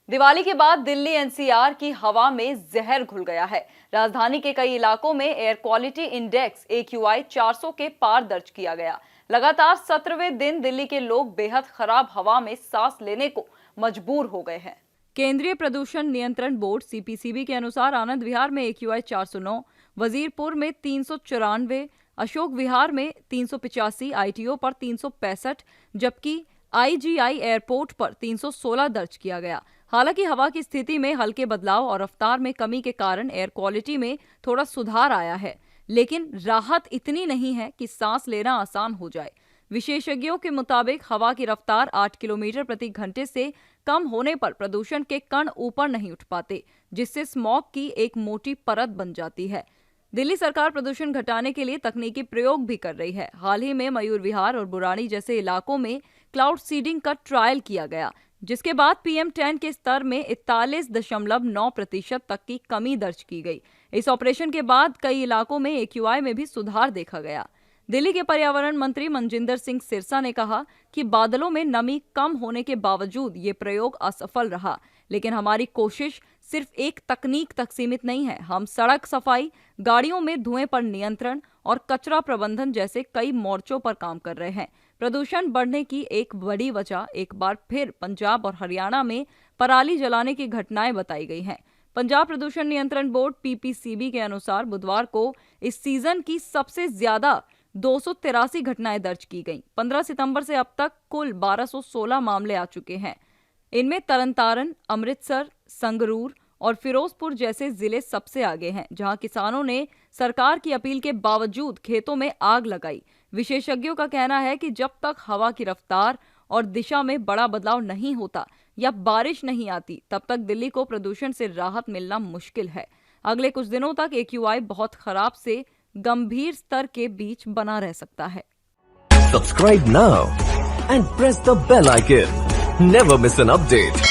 दिवाली के बाद दिल्ली एनसीआर की हवा में जहर घुल गया है। राजधानी के कई इलाकों में एयर क्वालिटी इंडेक्स AQI 400 के पार दर्ज किया गया। लगातार 17वें दिन दिल्ली के लोग बेहद खराब हवा में सांस लेने को मजबूर हो गए हैं। केंद्रीय प्रदूषण नियंत्रण बोर्ड CPCB के अनुसार आनंद विहार में AQI 409, वजीरपुर में 394, अशोक विहार में 385, ITO पर 365, जबकि IGI एयरपोर्ट पर 316 दर्ज किया गया। हालांकि हवा की स्थिति में हल्के बदलाव और रफ्तार में कमी के कारण एयर क्वालिटी में थोड़ा सुधार आया है, लेकिन राहत इतनी नहीं है कि सांस लेना आसान हो जाए। विशेषज्ञों के मुताबिक हवा की रफ्तार 8 किलोमीटर प्रति घंटे से कम होने पर प्रदूषण के कण ऊपर नहीं उठ पाते, जिससे स्मॉग की एक मोटी परत बन जाती है। दिल्ली सरकार प्रदूषण घटाने के लिए तकनीकी प्रयोग भी कर रही है। हाल ही में मयूर विहार और बुराड़ी जैसे इलाकों में क्लाउड सीडिंग का ट्रायल किया गया, जिसके बाद PM10 के स्तर में 41.9% तक की कमी दर्ज की गई। इस ऑपरेशन के बाद कई इलाकों में AQI में भी सुधार देखा गया। दिल्ली के पर्यावरण मंत्री मनजिंदर सिंह सिरसा ने कहा कि बादलों में नमी कम होने के बावजूद ये प्रयोग असफल रहा, लेकिन हमारी कोशिश सिर्फ एक तकनीक तक सीमित नहीं है। हम सड़क सफाई, गाड़ियों में धुएं पर नियंत्रण और कचरा प्रबंधन जैसे कई मोर्चों पर काम कर रहे हैं। प्रदूषण बढ़ने की एक बड़ी वजह एक बार फिर पंजाब और हरियाणा में पराली जलाने की घटनाएं बताई गई हैं। पंजाब प्रदूषण नियंत्रण बोर्ड PPCB के अनुसार बुधवार को इस सीजन की सबसे ज्यादा 283 घटनाएं दर्ज की गईं। 15 सितंबर से अब तक कुल 1216 मामले आ चुके हैं। इनमें तरनतारन, अमृतसर, संगरूर और फिरोजपुर जैसे जिले सबसे आगे हैं, जहां किसानों ने सरकार की अपील के बावजूद खेतों में आग लगाई। विशेषज्ञों का कहना है कि जब तक हवा की रफ्तार और दिशा में बड़ा बदलाव नहीं होता या बारिश नहीं आती, तब तक दिल्ली को प्रदूषण से राहत मिलना मुश्किल है। अगले कुछ दिनों तक AQI बहुत खराब से गंभीर स्तर के बीच बना रह सकता है। Subscribe now and press the bell icon. Never miss an update.